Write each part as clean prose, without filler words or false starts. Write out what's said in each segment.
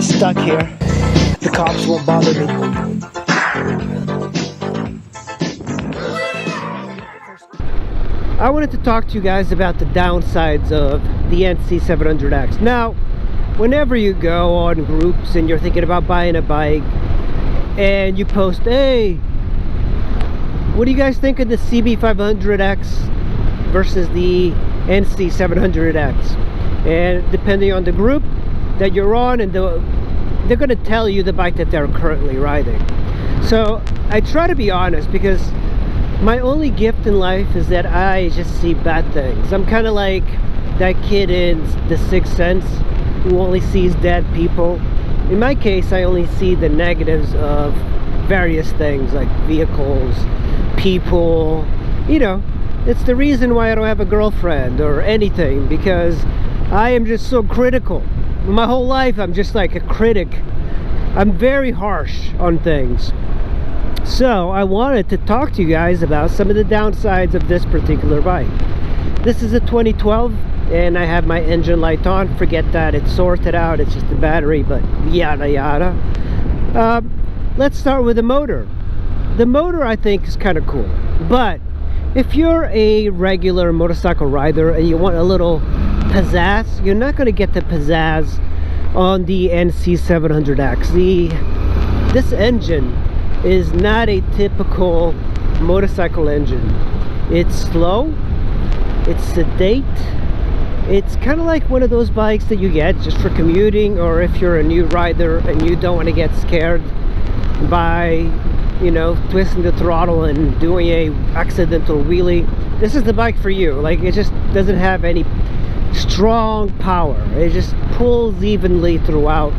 stuck here. The cops won't bother me. I wanted to talk to you guys about the downsides of the nc700x. Now, whenever you go on groups and you're thinking about buying a bike and you post, hey, what do you guys think of the CB500X versus the nc700X? And depending on the group that you're on, and they're going to tell you the bike that they're currently riding. So I try to be honest, because my only gift in life is that I just see bad things. I'm kind of like that kid in The Sixth Sense who only sees dead people. In my case, I only see the negatives of various things like vehicles, people, you know. It's the reason why I don't have a girlfriend or anything, because I am just so critical. My whole life I'm just like a critic. I'm very harsh on things. So I wanted to talk to you guys about some of the downsides of this particular bike. This is a 2012 and I have my engine light on. Forget that, it's sorted out, it's just the battery, but yada yada. Let's start with the motor. The motor I think is kind of cool, but if you're a regular motorcycle rider and you want a little pizzazz, you're not going to get the pizzazz on the nc700x. This engine is not a typical motorcycle engine. It's slow, it's sedate, it's kind of like one of those bikes that you get just for commuting, or if you're a new rider and you don't want to get scared by, you know, twisting the throttle and doing a accidental wheelie. This is the bike for you. Like, it just doesn't have any strong power. It just pulls evenly throughout.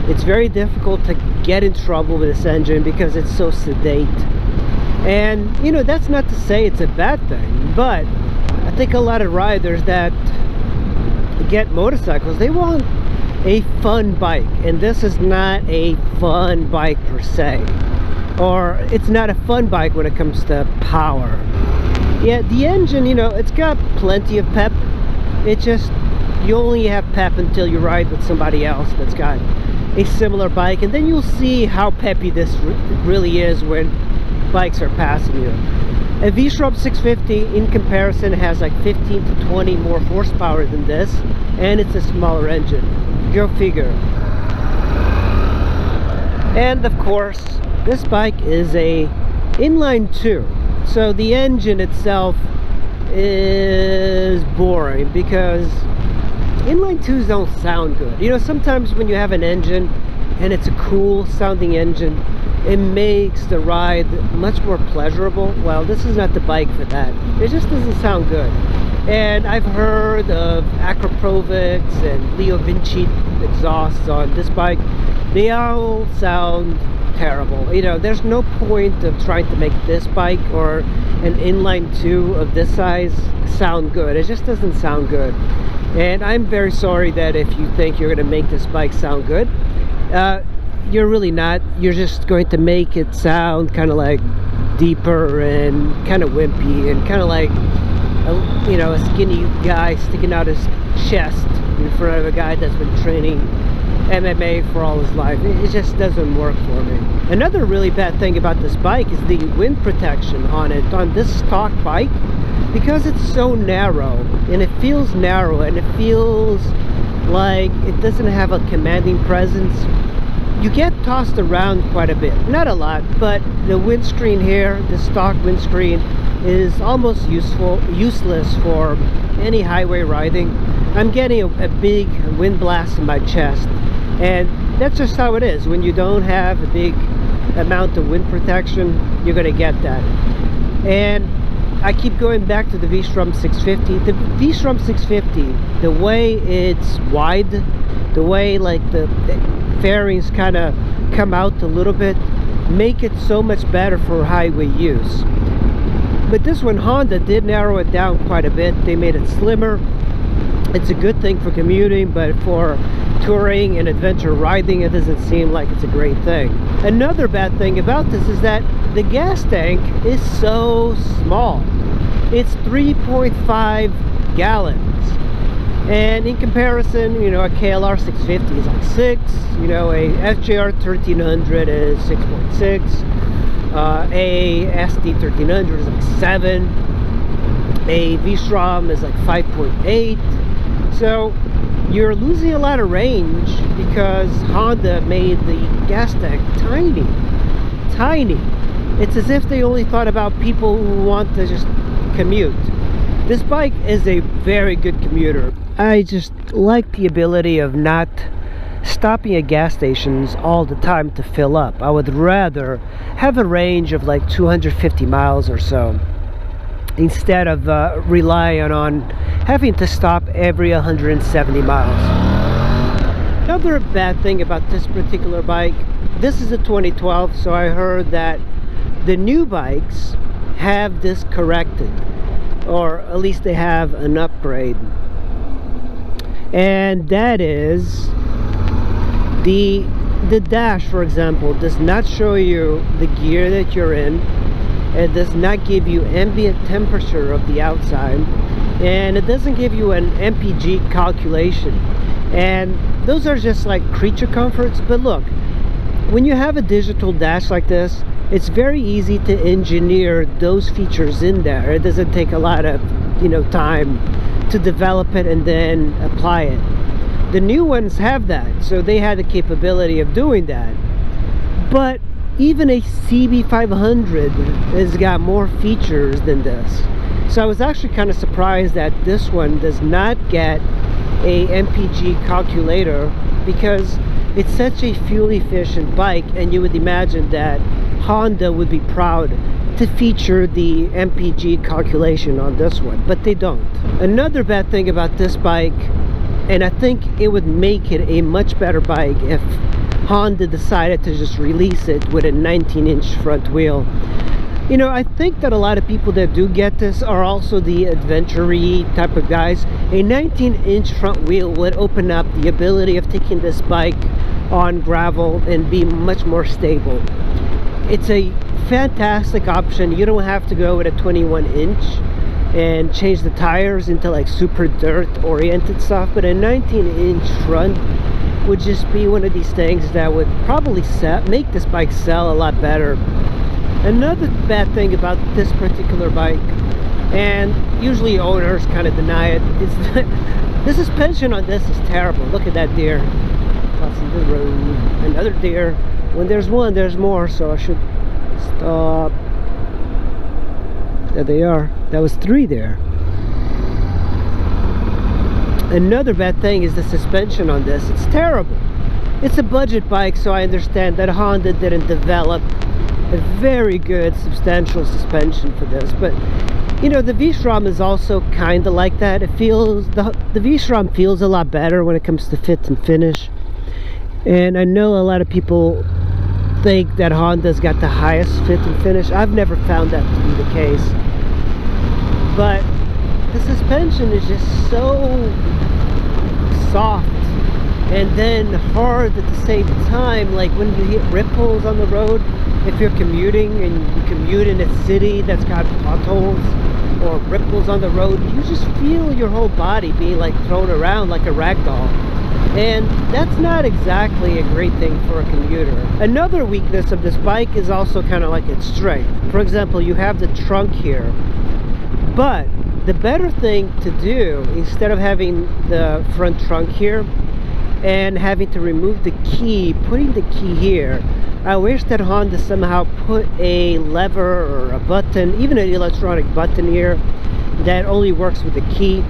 It's very difficult to get in trouble with this engine because it's so sedate. And you know, that's not to say it's a bad thing, but I think a lot of riders that get motorcycles, they want a fun bike, and this is not a fun bike per se, or it's not a fun bike when it comes to power. Yeah, the engine, you know, it's got plenty of pep. It just, you only have pep until you ride with somebody else that's got a similar bike, and then you'll see how peppy this really is when bikes are passing you. A V-Strom 650 in comparison has like 15 to 20 more horsepower than this, and it's a smaller engine. Go figure. And of course, this bike is a inline 2, so the engine itself is boring because inline 2s don't sound good. You know, sometimes when you have an engine and it's a cool sounding engine, it makes the ride much more pleasurable. Well, this is not the bike for that. It just doesn't sound good. And I've heard of Acroprovics and Leo Vinci exhausts on this bike. They all sound terrible. You know, there's no point of trying to make this bike or an inline 2 of this size sound good. It just doesn't sound good. And I'm very sorry that if you think you're going to make this bike sound good, you're really not. You're just going to make it sound kind of like deeper and kind of wimpy and kind of like a, you know, a skinny guy sticking out his chest in front of a guy that's been training MMA for all his life. It just doesn't work for me. Another really bad thing about this bike is the wind protection on it. On this stock bike, because it's so narrow, and it feels narrow, and it feels like it doesn't have a commanding presence, you get tossed around quite a bit. Not a lot, but the windscreen here, the stock windscreen, is almost useless for any highway riding. I'm getting a big wind blast in my chest, and that's just how it is. When you don't have a big amount of wind protection, you're going to get that. And I keep going back to the V-Strom 650. The V-Strom 650, the way it's wide, the way like the fairings kind of come out a little bit, make it so much better for highway use. But this one, Honda did narrow it down quite a bit. They made it slimmer. It's a good thing for commuting, but for touring and adventure riding, it doesn't seem like it's a great thing. Another bad thing about this is that the gas tank is so small. It's 3.5 gallons. And in comparison, you know, a KLR 650 is like 6, you know, a FJR 1300 is 6.6, a SD 1300 is like 7, a V-Strom is like 5.8. So you're losing a lot of range because Honda made the gas tank tiny. It's as if they only thought about people who want to just commute. This bike is a very good commuter. I just like the ability of not stopping at gas stations all the time to fill up. I would rather have a range of like 250 miles or so, instead of relying on having to stop every 170 miles. Another bad thing about this particular bike, this is a 2012, so I heard that the new bikes have this corrected, or at least they have an upgrade, and that is the dash, for example, does not show you the gear that you're in. It does not give you ambient temperature of the outside, and it doesn't give you an MPG calculation. And those are just like creature comforts. But look, when you have a digital dash like this, it's very easy to engineer those features in there. It doesn't take a lot of, you know, time to develop it and then apply it. The new ones have that, so they had the capability of doing that. But even a CB500 has got more features than this. So I was actually kind of surprised that this one does not get a MPG calculator, because it's such a fuel efficient bike, and you would imagine that Honda would be proud to feature the MPG calculation on this one, but they don't. Another bad thing about this bike, and I think it would make it a much better bike if Honda decided to just release it with a 19-inch front wheel. You know, I think that a lot of people that do get this are also the adventure-y type of guys. A 19-inch front wheel would open up the ability of taking this bike on gravel and be much more stable. It's a fantastic option. You don't have to go with a 21-inch and change the tires into like super dirt oriented stuff, but a 19-inch front would just be one of these things that would probably make this bike sell a lot better. Another bad thing about this particular bike, and usually owners kind of deny it, is that the suspension on this is terrible. Look at that deer crossing the road. Another deer. When there's one, there's more, so I should stop. There they are. That was 3 there. Another bad thing is the suspension on this. It's terrible. It's a budget bike, so I understand that Honda didn't develop a very good substantial suspension for this, but you know, the V-Strom is also kind of like that. It feels, the V-Strom feels a lot better when it comes to fit and finish, and I know a lot of people think that Honda's got the highest fit and finish. I've never found that to be the case, but the suspension is just so soft and then hard at the same time. Like when you hit ripples on the road, if you're commuting and you commute in a city that's got potholes or ripples on the road, you just feel your whole body being like thrown around like a rag doll, and that's not exactly a great thing for a commuter. Another weakness of this bike is also kind of like its strength. For example, you have the trunk here, but the better thing to do, instead of having the front trunk here and having to remove the key, putting the key here, I wish that Honda somehow put a lever or a button, even an electronic button here that only works with the key,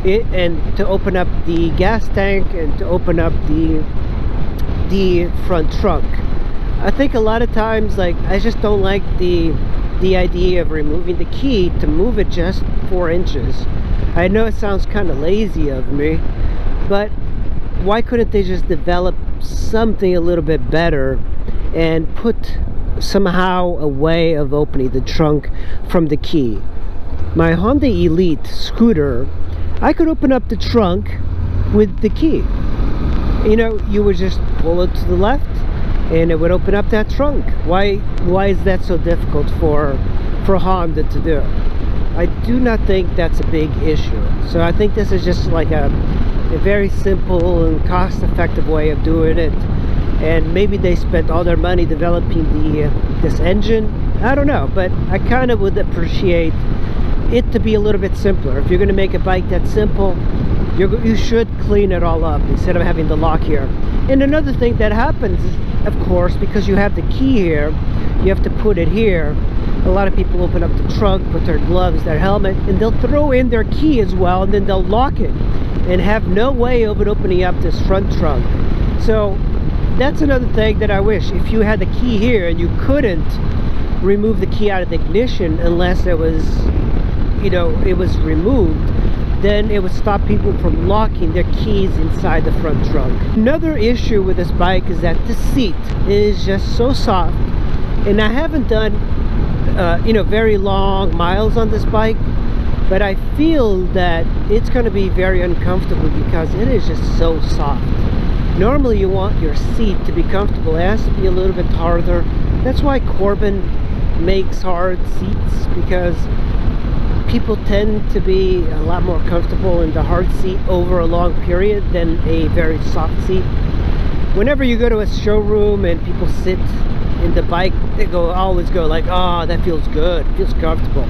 and to open up the gas tank and to open up the front trunk. I think a lot of times, like, I just don't like the idea of removing the key to move it just 4 inches. I know it sounds kind of lazy of me, but why couldn't they just develop something a little bit better and put somehow a way of opening the trunk from the key? My Honda Elite scooter, I could open up the trunk with the key. You know, you would just pull it to the left and it would open up that trunk. Why is that so difficult for Honda to do? I do not think that's a big issue. So I think this is just like a very simple and cost-effective way of doing it. And maybe they spent all their money developing this engine. I don't know, but I kind of would appreciate it to be a little bit simpler. If you're going to make a bike that's simple, you should clean it all up instead of having the lock here. And another thing that happens, of course, because you have the key here, you have to put it here. A lot of people open up the trunk, put their gloves, their helmet, and they'll throw in their key as well, and then they'll lock it and have no way of opening up this front trunk. So that's another thing that I wish. If you had the key here and you couldn't remove the key out of the ignition unless it was, you know, it was removed, then it would stop people from locking their keys inside the front trunk. Another issue with this bike is that the seat is just so soft, and I haven't done you know, very long miles on this bike, but I feel that it's going to be very uncomfortable because it is just so soft. Normally you want your seat to be comfortable. It has to be a little bit harder. That's why Corbin makes hard seats, because people tend to be a lot more comfortable in the hard seat over a long period than a very soft seat. Whenever you go to a showroom and people sit in the bike, they always go like, oh, that feels good, it feels comfortable.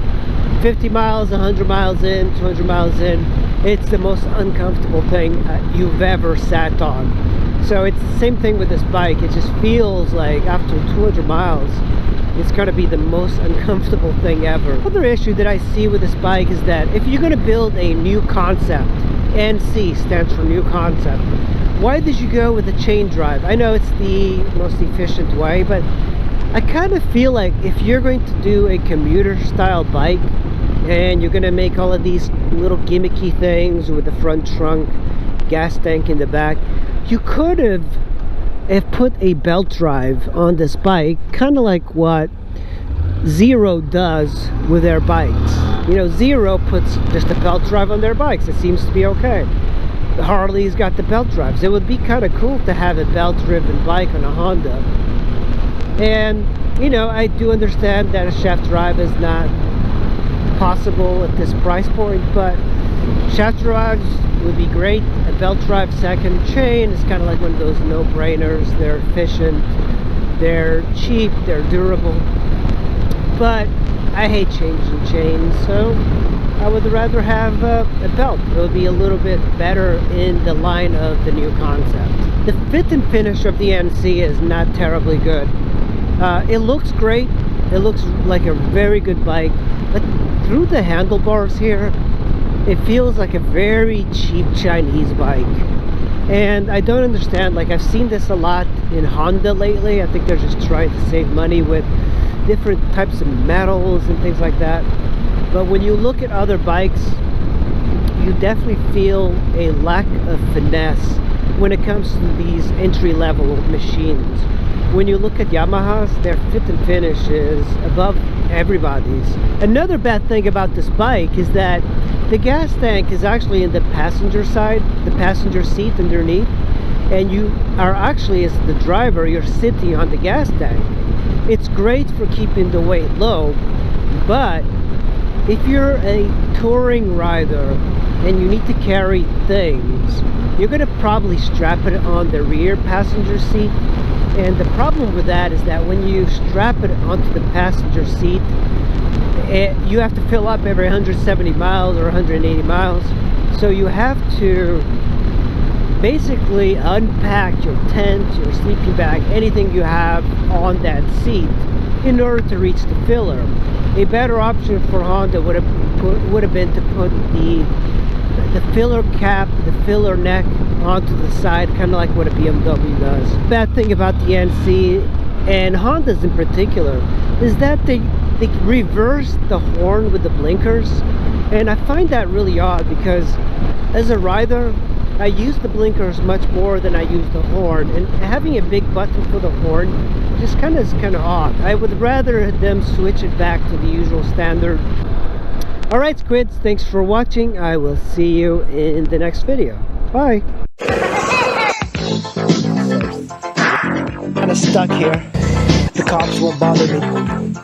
50 miles, 100 miles in, 200 miles in, it's the most uncomfortable thing you've ever sat on. So it's the same thing with this bike. It just feels like after 200 miles, it's going to be the most uncomfortable thing ever. Another issue that I see with this bike is that if you're going to build a new concept, NC stands for new concept, why did you go with a chain drive? I know it's the most efficient way, but I kind of feel like if you're going to do a commuter style bike and you're going to make all of these little gimmicky things with the front trunk, gas tank in the back, you could have put a belt drive on this bike, kind of like what Zero does with their bikes. You know, Zero puts just a belt drive on their bikes. It seems to be okay. Harley's got the belt drives. It would be kind of cool to have a belt driven bike on a Honda. And you know, I do understand that a shaft drive is not possible at this price point, but shaft drives would be great. A belt drive second, chain is kind of like one of those no-brainers. They're efficient, they're cheap, they're durable, but I hate changing chains, so I would rather have a belt. It would be a little bit better in the line of the new concept. The fit and finish of the NC is not terribly good. It looks great, it looks like a very good bike, but through the handlebars here, it feels like a very cheap Chinese bike. And I don't understand, like I've seen this a lot in Honda lately. I think they're just trying to save money with different types of metals and things like that. But when you look at other bikes, you definitely feel a lack of finesse when it comes to these entry-level machines. When you look at Yamaha's, their fit and finish is above everybody's. Another bad thing about this bike is that the gas tank is actually in the passenger side, the passenger seat underneath, and you are actually, as the driver, you're sitting on the gas tank. It's great for keeping the weight low, but if you're a touring rider and you need to carry things, you're going to probably strap it on the rear passenger seat. And the problem with that is that when you strap it onto the passenger seat, you have to fill up every 170 miles or 180 miles. So you have to basically unpack your tent, your sleeping bag, anything you have on that seat in order to reach the filler. A better option for Honda would have been to put the filler cap, the filler neck onto the side, kind of like what a BMW does. Bad thing about the NC and Hondas in particular is that they reverse the horn with the blinkers, and I find that really odd because as a rider I use the blinkers much more than I use the horn, and having a big button for the horn just kind of odd. I would rather them switch it back to the usual standard. Alright squids, thanks for watching. I will see you in the next video. Bye. Kind of stuck here. The cops won't bother me.